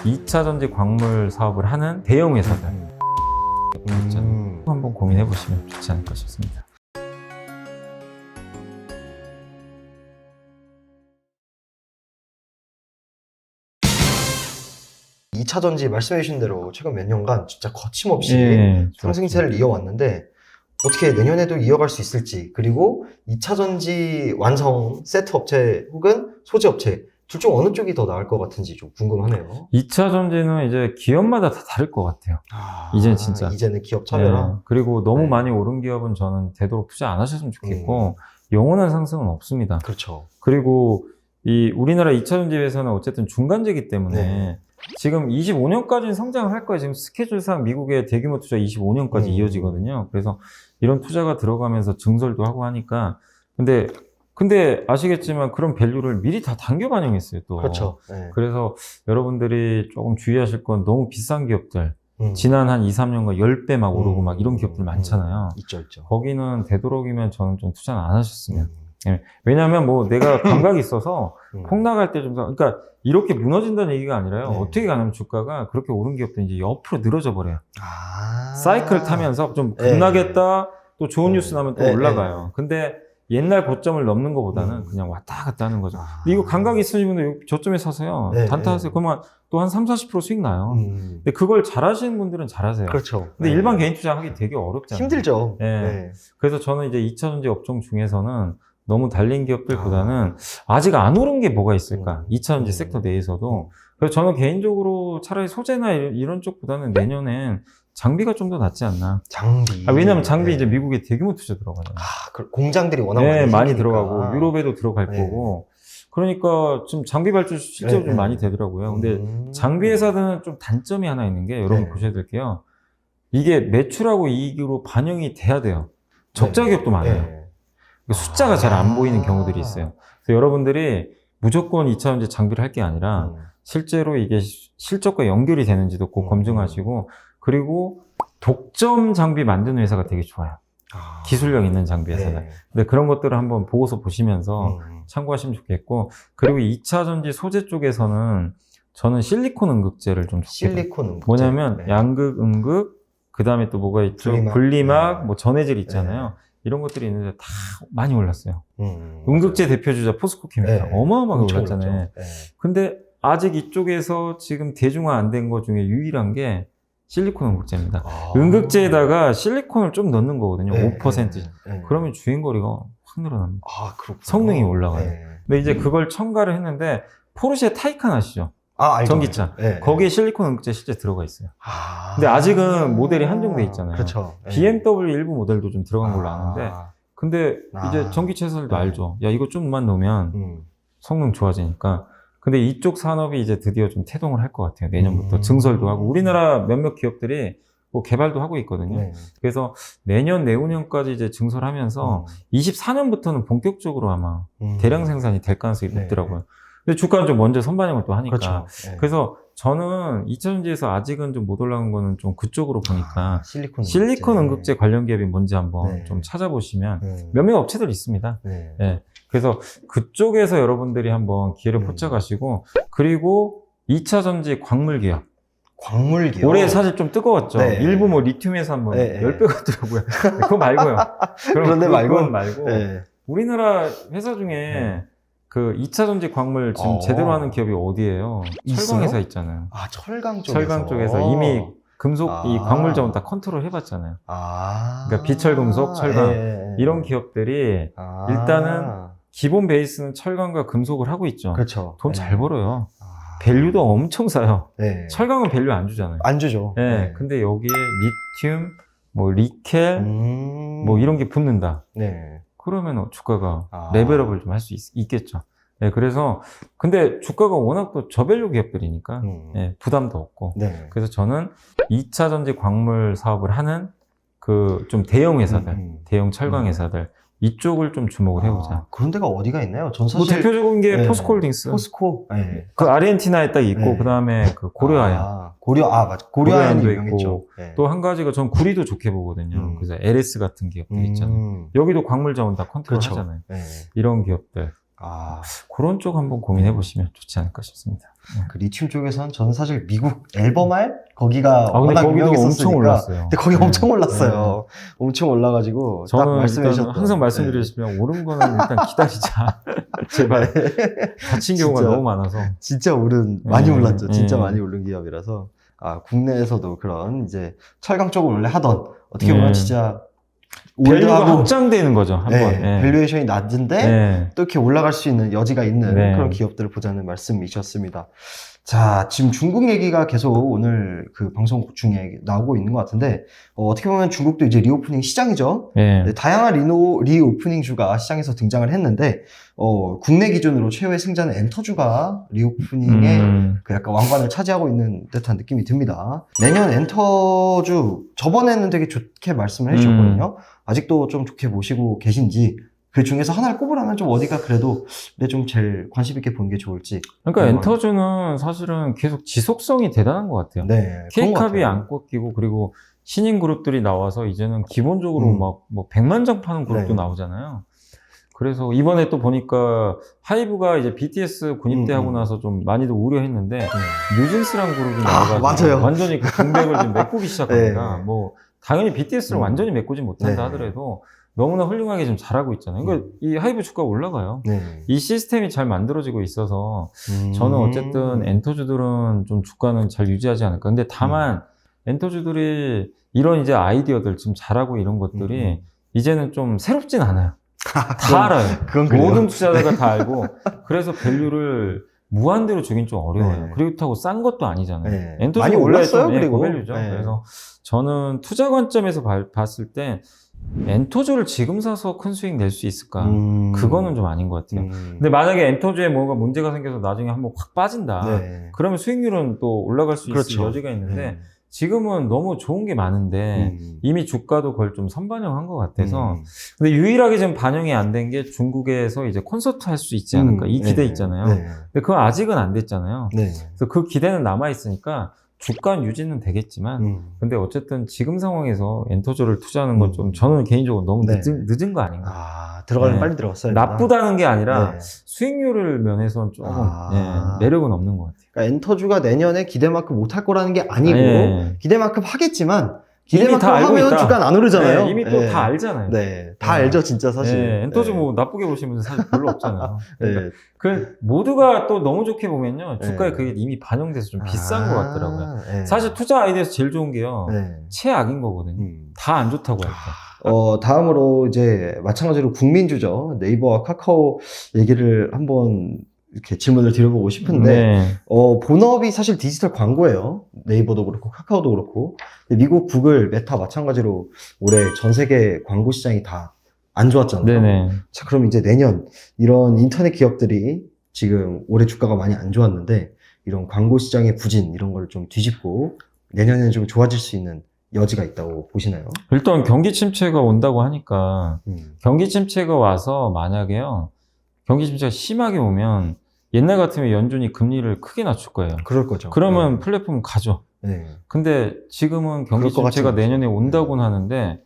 2차 전지 광물 사업을 하는 대형 회사들 한번 고민해 보시면 좋지 않을까 싶습니다. 이 2차 전지 말씀해 주신 대로 최근 몇 년간 진짜 거침없이 상승세를 이어왔는데 어떻게 내년에도 이어갈 수 있을지, 그리고 2차 전지 완성 세트 업체 혹은 소재 업체 둘 중 어느 쪽이 더 나을 것 같은지 좀 궁금하네요. 2차 전지는 이제 기업마다 다 다를 것 같아요. 이제는 진짜. 이제는 기업 차별화. 그리고 너무 네. 많이 오른 기업은 저는 되도록 투자 안 하셨으면 좋겠고, 영원한 상승은 없습니다. 그렇죠. 그리고 이 우리나라 2차 전지 회사는 어쨌든 중간재이기 때문에 네. 지금 25년까지는 성장을 할 거예요. 지금 스케줄상 미국의 대규모 투자 25년까지 이어지거든요. 그래서 이런 투자가 들어가면서 증설도 하고 하니까. 근데 아시겠지만 그런 밸류를 미리 다 당겨 반영했어요, 또. 그렇죠. 네. 그래서 여러분들이 조금 주의하실 건 너무 비싼 기업들, 지난 한 2, 3년간 10배 막 오르고 막 이런 기업들 많잖아요. 있죠, 있죠. 거기는 되도록이면 저는 좀 투자는 안 하셨으면. 왜냐면 뭐 내가 감각이 있어서 폭 나갈 때 좀, 그러니까 이렇게 무너진다는 얘기가 아니라요. 네. 어떻게 가냐면 주가가 그렇게 오른 기업도 이제 옆으로 늘어져 버려요. 아. 사이클 타면서 좀 급락했다, 또 좋은 뉴스 나면 또 올라가요. 근데 옛날 고점을 넘는 것보다는 그냥 왔다 갔다 하는 거죠. 근데 이거 감각이 있으신 분들 저점에 사세요. 단타하세요. 그러면 또 한 3, 40% 수익 나요. 근데 그걸 잘 하시는 분들은 잘 하세요. 그렇죠. 근데 일반 개인 투자하기 되게 어렵잖아요. 힘들죠. 네. 그래서 저는 이제 2차 전지 업종 중에서는 너무 달린 기업들보다는 아직 안 오른 게 뭐가 있을까? 2차 전지 섹터 내에서도. 그래서 저는 개인적으로 차라리 소재나 이런 쪽보다는 내년엔 장비가 좀 더 낫지 않나. 장비. 왜냐면 장비 이제 미국에 대규모 투자 들어가잖아요. 공장들이 워낙 많이 생기니까. 들어가고 유럽에도 들어갈 거고. 그러니까 지금 장비 발주 실제로 좀 많이 되더라고요. 근데 장비 회사들은 좀 단점이 하나 있는 게 여러분 보셔야 될게요. 이게 매출하고 이익으로 반영이 돼야 돼요. 적자 기업도 많아요. 숫자가 잘 안 보이는 경우들이 있어요. 그래서 여러분들이 무조건 2차 전지 장비를 할 게 아니라 실제로 이게 실적과 연결이 되는지도 꼭 검증하시고, 그리고 독점 장비 만드는 회사가 되게 좋아요. 기술력 있는 장비 회사들. 근데 그런 것들을 한번 보고서 보시면서 참고하시면 좋겠고, 그리고 2차 전지 소재 쪽에서는 저는 실리콘 응급제를 좀 실리콘 응급제. 뭐냐면 양극, 응극, 그 다음에 또 뭐가 있죠? 분리막, 뭐 전해질 있잖아요. 이런 것들이 있는데 다 많이 올랐어요. 응급제 대표주자 포스코케미칼 어마어마하게 올랐잖아요. 근데 아직 이쪽에서 지금 대중화 안 된 것 중에 유일한 게 실리콘 응급제입니다. 응급제에다가 실리콘을 좀 넣는 거거든요. 5%. 그러면 주행거리가 확 늘어납니다. 성능이 올라가요. 근데 이제 그걸 첨가를 했는데, 포르쉐 타이칸 아시죠? 알죠. 전기차. 거기에 실리콘 응급제 실제 들어가 있어요. 근데 아직은 모델이 한정돼 있잖아요. 그렇죠. BMW 일부 모델도 좀 들어간 걸로 아는데, 근데 이제 전기차 회사들도 알죠. 야, 이거 좀만 넣으면 성능 좋아지니까. 근데 이쪽 산업이 이제 드디어 좀 태동을 할 것 같아요. 내년부터 증설도 하고, 우리나라 몇몇 기업들이 뭐 개발도 하고 있거든요. 그래서 내년, 내후년까지 이제 증설하면서 24년부터는 본격적으로 아마 대량 생산이 될 가능성이 높더라고요. 근데 주가는 좀 먼저 선반영을 또 하니까. 그렇죠. 그래서 저는 2차 전지에서 아직은 좀 못 올라간 거는 좀 그쪽으로 보니까 실리콘 응급제 관련 기업이 뭔지 한번 좀 찾아보시면 몇몇 업체들 있습니다. 그래서 그쪽에서 여러분들이 한번 기회를 포착하시고, 그리고 2차 전지 광물 기업. 올해 사실 좀 뜨거웠죠. 일부 뭐 리튬에서 한번 10배 같더라고요. 그거 말고요. 그런데 그건 말고. 우리나라 회사 중에 그 2차 전지 광물 지금 제대로 하는 기업이 어디예요? 철강 회사 있잖아요. 철강 쪽에서. 철강 쪽에서 이미 금속, 이 광물 자원 다 컨트롤 해봤잖아요. 그러니까 비철금속, 철강. 이런 기업들이 일단은 기본 베이스는 철강과 금속을 하고 있죠. 그렇죠. 돈 잘 벌어요. 밸류도 엄청 싸요. 철강은 밸류 안 주잖아요. 안 주죠. 근데 여기에 리튬, 뭐 리켈, 뭐 이런 게 붙는다. 그러면 주가가 레벨업을 좀 할 수 있겠죠. 그래서 근데 주가가 워낙 또 저밸류 기업들이니까 부담도 없고. 그래서 저는 2차 전지 광물 사업을 하는 그 좀 대형 회사들, 대형 철강 회사들, 이쪽을 좀 주목을 해보자. 그런 데가 어디가 있나요? 전 사실 뭐 대표적인 게 포스코홀딩스. 포스코. 그 아르헨티나에 딱 있고, 그 다음에 그 고려아연. 맞아. 고려아연도 유명했죠. 또 한 가지가 전 구리도 좋게 보거든요. 그래서 LS 같은 기업들 있잖아요. 여기도 광물 자원 다 컨트롤 하잖아요. 이런 기업들. 그런 쪽 한번 고민해 보시면 좋지 않을까 싶습니다. 그 리튬 쪽에서는 저는 사실 미국 앨범알 거기가 근데 워낙 거기도 유명했었으니까. 엄청 올랐어요. 근데 거기 네. 엄청 올랐어요. 엄청 올라가지고 딱 저는 말씀해 일단 주셨던 항상 말씀드리지만 오른 거는 일단 기다리자. 제발. 다친 경우가 진짜. 너무 많아서. 진짜 많이 네. 올랐죠. 진짜 네. 많이 오른 기업이라서. 국내에서도 그런 이제 철강 쪽을 원래 하던 어떻게 보면 네. 진짜 밸류가 올드하고 확장되는 거죠. 한번. 네. 밸류에이션이 낮은데 네. 또 이렇게 올라갈 수 있는 여지가 있는 네. 그런 기업들을 보자는 말씀이셨습니다. 자, 지금 중국 얘기가 계속 오늘 그 방송 중에 나오고 있는 것 같은데, 어떻게 보면 중국도 이제 리오프닝 시장이죠. 네. 네, 다양한 리오프닝 주가 시장에서 등장을 했는데, 국내 기준으로 최후의 승자는 엔터주가 리오프닝의 그 약간 왕관을 차지하고 있는 듯한 느낌이 듭니다. 내년 엔터주, 저번에는 되게 좋게 말씀을 해주셨거든요. 아직도 좀 좋게 보시고 계신지, 그 중에서 하나를 꼽으라면 좀 어디가 그래도 좀 제일 관심 있게 보는 게 좋을지. 그러니까 엔터주는 사실은 계속 지속성이 대단한 것 같아요. 네. K캅이 안 꺾이고, 그리고 신인 그룹들이 나와서 이제는 기본적으로 막 100만 장 파는 그룹도 네. 나오잖아요. 그래서 이번에 또 보니까 하이브가 이제 BTS 군입대하고 나서 좀 많이들 우려했는데 뉴진스란 그룹이 나와가지고 맞아요. 완전히 그 공백을 좀 메꾸기 시작합니다. 네. 뭐 당연히 BTS를 완전히 메꾸지 못한다 네. 하더라도 너무나 훌륭하게 좀 잘하고 있잖아요. 그러니까 이 하이브 주가 올라가요. 네. 이 시스템이 잘 만들어지고 있어서 저는 어쨌든 엔터주들은 좀 주가는 잘 유지하지 않을까. 근데 다만 엔터주들이 이런 이제 아이디어들 지금 잘하고 이런 것들이 이제는 좀 새롭진 않아요. 다 알아요. 그건 그래요. 모든 투자자가 다 알고 그래서 밸류를 무한대로 주긴 좀 어려워요. 네. 그렇다고 싼 것도 아니잖아요. 네. 엔터주 많이 원래 올랐어요, 좀 그리고. 고밸류죠. 네. 그래서 저는 투자 관점에서 봤을 때 엔터주를 지금 사서 큰 수익 낼 수 있을까? 그거는 좀 아닌 것 같아요. 근데 만약에 엔터주에 뭔가 문제가 생겨서 나중에 한번 확 빠진다. 네. 그러면 수익률은 또 올라갈 수 그렇죠. 있을 여지가 있는데 지금은 너무 좋은 게 많은데 이미 주가도 그걸 좀 선반영한 것 같아서 근데 유일하게 지금 반영이 안 된 게 중국에서 이제 콘서트 할 수 있지 않을까 이 기대 있잖아요. 네. 근데 그건 아직은 안 됐잖아요. 네. 그래서 그 기대는 남아 있으니까 주가 유지는 되겠지만 근데 어쨌든 지금 상황에서 엔터주를 투자하는 건 좀 저는 개인적으로 너무 네. 늦은 거 아닌가. 들어가면 네. 빨리 들어갔어야 된다. 나쁘다는 게 아니라 네. 수익률을 면에서는 조금 매력은 없는 것 같아요. 그러니까 엔터주가 내년에 기대만큼 못할 거라는 게 아니고 기대만큼 하겠지만 기대만큼 다 알고 하면 있다. 주가는 안 오르잖아요. 네, 이미 또 다 알잖아요. 네, 다 알죠, 진짜 사실. 네, 엔터주 뭐 나쁘게 보시는 분은 사실 별로 없잖아요. 그러니까 네. 그 모두가 또 너무 좋게 보면요, 주가에 그게 이미 반영돼서 좀 비싼 것 같더라고요. 네. 사실 투자 아이디어에서 제일 좋은 게요, 네. 최악인 거거든요. 다 안 좋다고 할 때. 다음으로 이제 마찬가지로 국민주죠. 네이버와 카카오 얘기를 한번 이렇게 질문을 드려보고 싶은데, 본업이 사실 디지털 광고예요. 네이버도 그렇고, 카카오도 그렇고. 근데 미국 구글, 메타 마찬가지로 올해 전 세계 광고 시장이 다 안 좋았잖아요. 네네. 자, 그럼 이제 내년 이런 인터넷 기업들이 지금 올해 주가가 많이 안 좋았는데, 이런 광고 시장의 부진, 이런 걸 좀 뒤집고, 내년에는 좀 좋아질 수 있는 여지가 있다고 보시나요? 일단 경기 침체가 온다고 하니까, 경기 침체가 와서 만약에요, 경기 침체가 심하게 오면 옛날 같으면 연준이 금리를 크게 낮출 거예요. 그럴 거죠. 그러면 플랫폼 가죠. 네. 근데 지금은 경기 그럴 것 침체가 같진 내년에 온다고는 하는데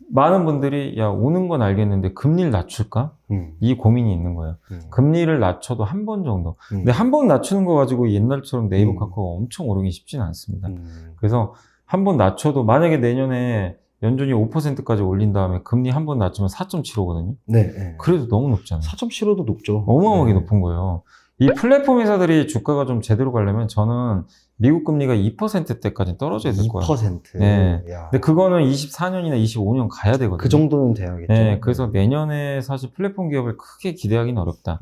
많은 분들이 야 오는 건 알겠는데 금리를 낮출까? 이 고민이 있는 거예요. 금리를 낮춰도 한 번 정도. 근데 한 번 낮추는 거 가지고 옛날처럼 네이버 카카오가 엄청 오르기 쉽지는 않습니다. 그래서 한 번 낮춰도 만약에 내년에 연준이 5%까지 올린 다음에 금리 한 번 낮추면 4.75거든요. 네. 그래도 너무 높잖아요. 4.75도 높죠. 어마어마하게 높은 거예요. 이 플랫폼 회사들이 주가가 좀 제대로 가려면 저는 미국 금리가 2%대까지 떨어져야 될 거예요. 2%. 네. 야. 근데 그거는 24년이나 25년 가야 되거든요. 그 정도는 돼야겠죠. 네, 그래서 내년에 사실 플랫폼 기업을 크게 기대하기는 어렵다.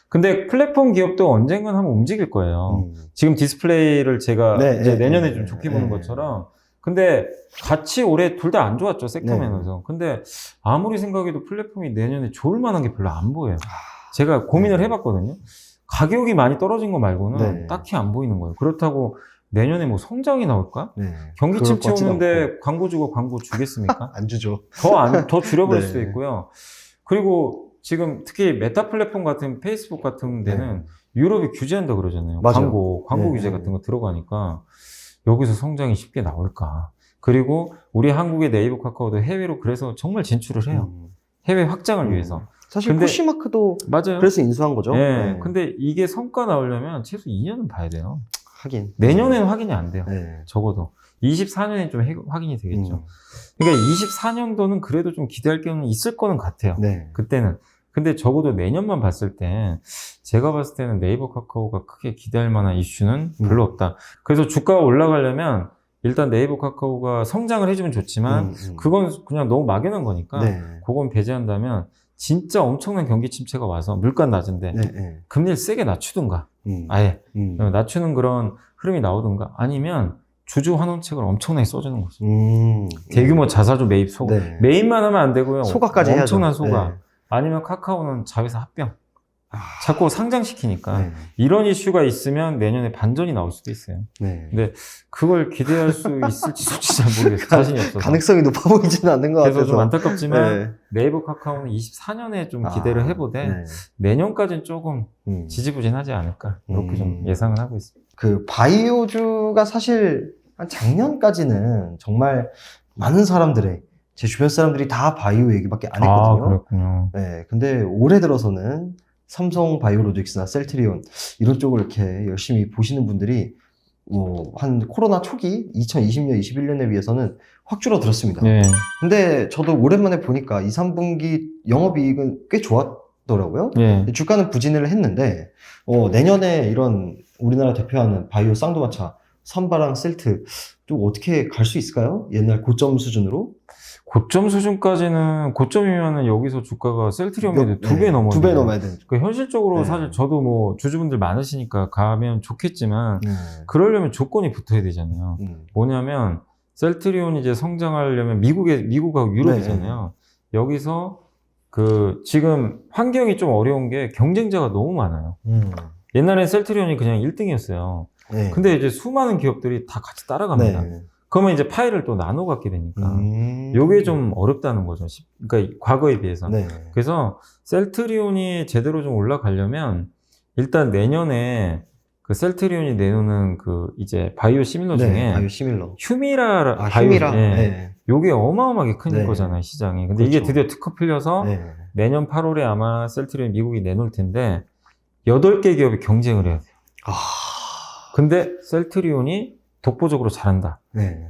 근데 플랫폼 기업도 언젠간 한번 움직일 거예요. 지금 디스플레이를 제가 이제 내년에 좀 좋게 보는 것처럼. 근데 같이 올해 둘 다 안 좋았죠, 섹터 면에서. 근데 아무리 생각해도 플랫폼이 내년에 좋을 만한 게 별로 안 보여요. 제가 고민을 해봤거든요. 가격이 많이 떨어진 거 말고는 딱히 안 보이는 거예요. 그렇다고 내년에 뭐 성장이 나올까? 경기 침체 오는데 광고주가 광고 주겠습니까? 안 주죠. 더 줄여버릴 수도 있고요. 그리고 지금 특히 메타 플랫폼 같은 페이스북 같은 데는 유럽이 규제한다 그러잖아요. 맞아요. 광고 규제 같은 거 들어가니까 여기서 성장이 쉽게 나올까? 그리고 우리 한국의 네이버 카카오도 해외로 그래서 정말 진출을 해요. 해외 확장을 위해서. 사실 근데- 포시마크도 맞아요. 그래서 인수한 거죠. 네. 근데 이게 성과 나오려면 최소 2년은 봐야 돼요. 하긴. 내년에는 확인이 안 돼요. 네. 적어도. 24년에 좀 확인이 되겠죠. 음. 그러니까 24년도는 그래도 좀 기대할 게 있을 거는 같아요. 네. 그때는. 근데 적어도 내년만 봤을 때 제가 봤을 때는 네이버 카카오가 크게 기대할 만한 이슈는 별로 없다. 그래서 주가가 올라가려면 일단 네이버 카카오가 성장을 해주면 좋지만 그건 그냥 너무 막연한 거니까 네. 그건 배제한다면 진짜 엄청난 경기 침체가 와서 물가 낮은데 네. 네. 금리를 세게 낮추든가 음. 아예 음. 낮추는 그런 흐름이 나오든가 아니면 주주 환원책을 엄청나게 써주는 거죠. 음. 대규모 자사주 매입 소가. 네. 매입만 하면 안 되고요. 소가까지 엄청난 해야죠. 소가. 네. 아니면 카카오는 자회사 합병. 아. 자꾸 상장시키니까. 네. 이런 이슈가 있으면 내년에 반전이 나올 수도 있어요. 네. 근데 그걸 기대할 수 있을지 솔직히 잘 모르겠어요. 자신이 없어서. 가능성이 높아 보이지는 않는 것 그래서 같아서. 좀 안타깝지만 네. 네이버 카카오는 24년에 좀 기대를 해보되 네. 내년까지는 조금 음. 지지부진하지 않을까 이렇게 좀 음. 예상을 하고 있습니다. 그 바이오주가 사실 한 작년까지는 정말 많은 사람들의 제 주변 사람들이 다 바이오 얘기밖에 안 했거든요. 그렇군요. 네, 근데 올해 들어서는 삼성 바이오로직스나 셀트리온 이런 쪽을 이렇게 열심히 보시는 분들이 뭐 한 코로나 초기 2020년, 21년에 비해서는 확 줄어들었습니다. 네. 근데 저도 오랜만에 보니까 2, 3분기 영업이익은 꽤 좋았더라고요. 네. 주가는 부진을 했는데 내년에 이런 우리나라 대표하는 바이오 쌍두마차 삼바랑 셀트 좀 어떻게 갈 수 있을까요? 옛날 고점 수준으로? 고점 수준까지는 고점이면은 여기서 주가가 셀트리온에도 2배 넘어요. 2배 넘어야 되는. 그 현실적으로 네. 사실 저도 뭐 주주분들 많으시니까 가면 좋겠지만 네. 그러려면 조건이 붙어야 되잖아요. 뭐냐면 셀트리온이 이제 성장하려면 미국하고 유럽이잖아요. 여기서 그 지금 환경이 좀 어려운 게 경쟁자가 너무 많아요. 옛날엔 셀트리온이 그냥 1등이었어요. 네. 근데 이제 수많은 기업들이 다 같이 따라갑니다. 네. 그러면 이제 파일을 또 나눠 갖게 되니까 요게 좀 어렵다는 거죠. 그러니까 과거에 비해서. 네. 그래서 셀트리온이 제대로 좀 올라가려면 일단 내년에 그 셀트리온이 내놓는 그 이제 바이오 시밀러 중에 바이오 시밀러. 휴미라 휴미라. 예. 네. 요게 어마어마하게 큰 네. 거잖아요, 시장이. 근데 이게 그렇죠. 드디어 특허 풀려서 네. 내년 8월에 아마 셀트리온 미국이 내놓을 텐데 8개 기업이 경쟁을 해야 돼요. 아. 근데 셀트리온이 독보적으로 잘한다. 네.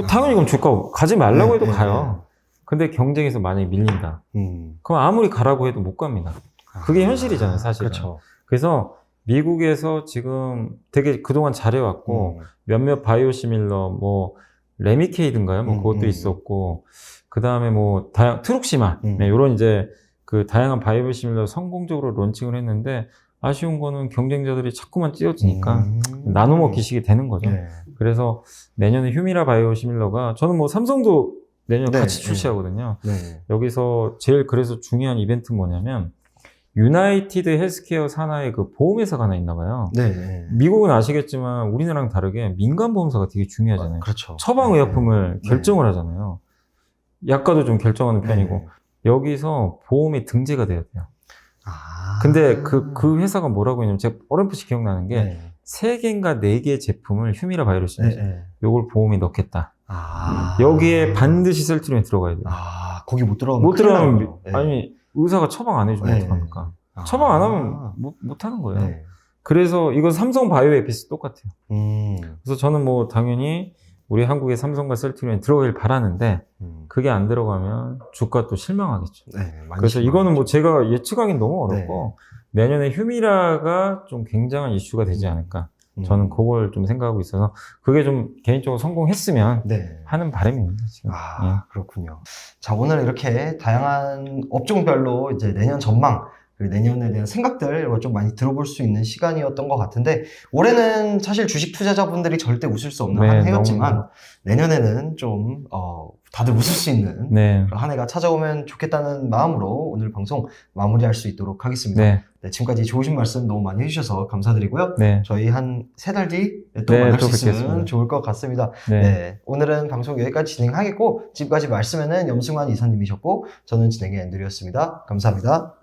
당연히 그럼 주가 가지 말라고 네, 해도 네, 가요. 근데 경쟁에서 만약에 밀린다. 그럼 아무리 가라고 해도 못 갑니다. 그게 현실이잖아요, 사실은. 그렇죠. 그래서 미국에서 지금 되게 그동안 잘해왔고 몇몇 바이오시밀러 뭐 레미케이드인가요? 뭐 그것도 있었고 그 다음에 뭐 트룩시마 네, 이런 이제 그 다양한 바이오시밀러 성공적으로 론칭을 했는데 아쉬운 거는 경쟁자들이 자꾸만 찌어지니까 나눠 먹기식이 되는 거죠. 네. 그래서 내년에 휴미라 바이오시밀러가 저는 뭐 삼성도 내년 네, 같이 출시하거든요. 네. 여기서 제일 그래서 중요한 이벤트는 뭐냐면 유나이티드 헬스케어 산하의 그 보험회사가 하나 있나 봐요. 네. 미국은 아시겠지만 우리나라랑 다르게 민간 보험사가 되게 중요하잖아요. 그렇죠. 처방의약품을 네. 결정을 하잖아요. 약가도 좀 결정하는 편이고 네. 여기서 보험이 등재가 돼야 돼요. 아. 근데 그 회사가 뭐라고 했냐면 제가 어렴풋이 기억나는 게 네. 3개인가 4개의 제품을 휴미라 바이오시밀러 네. 요걸 보험이 넣겠다. 아. 여기에 반드시 셀트리온이 들어가야 돼요. 아, 거기 못 들어가면 못 들어가면 큰일 나요. 아니 의사가 처방 안 해주면 네. 어떡합니까? 아. 처방 안 하면 못 하는 거예요. 네. 그래서 이건 삼성 바이오에피스 똑같아요. 음. 그래서 저는 뭐 당연히 우리 한국의 삼성과 셀트리온이 들어가길 바라는데 그게 안 들어가면 주가 또 실망하겠죠. 네, 많이 그래서 이거는 뭐 제가 예측하기는 너무 네. 어렵고 내년에 휴미라가 좀 굉장한 이슈가 되지 않을까. 저는 그걸 좀 생각하고 있어서 그게 좀 개인적으로 성공했으면 네. 하는 바람입니다, 지금. 그렇군요. 자, 오늘 이렇게 다양한 업종별로 이제 내년 전망, 그리고 내년에 대한 생각들 좀 많이 들어볼 수 있는 시간이었던 것 같은데 올해는 사실 주식 투자자분들이 절대 웃을 수 없는 네, 한 해였지만 내년에는 좀 다들 웃을 수 있는 네. 한 해가 찾아오면 좋겠다는 마음으로 오늘 방송 마무리할 수 있도록 하겠습니다. 네. 네, 지금까지 좋으신 말씀 너무 많이 해주셔서 감사드리고요. 네. 저희 한 3달 뒤에 또 네, 만날 또 수 있으면 뵙겠습니다. 좋을 것 같습니다. 네. 네, 오늘은 방송 여기까지 진행하겠고 지금까지 말씀에는 염승환 이사님이셨고 저는 진행의 앤드류였습니다. 감사합니다.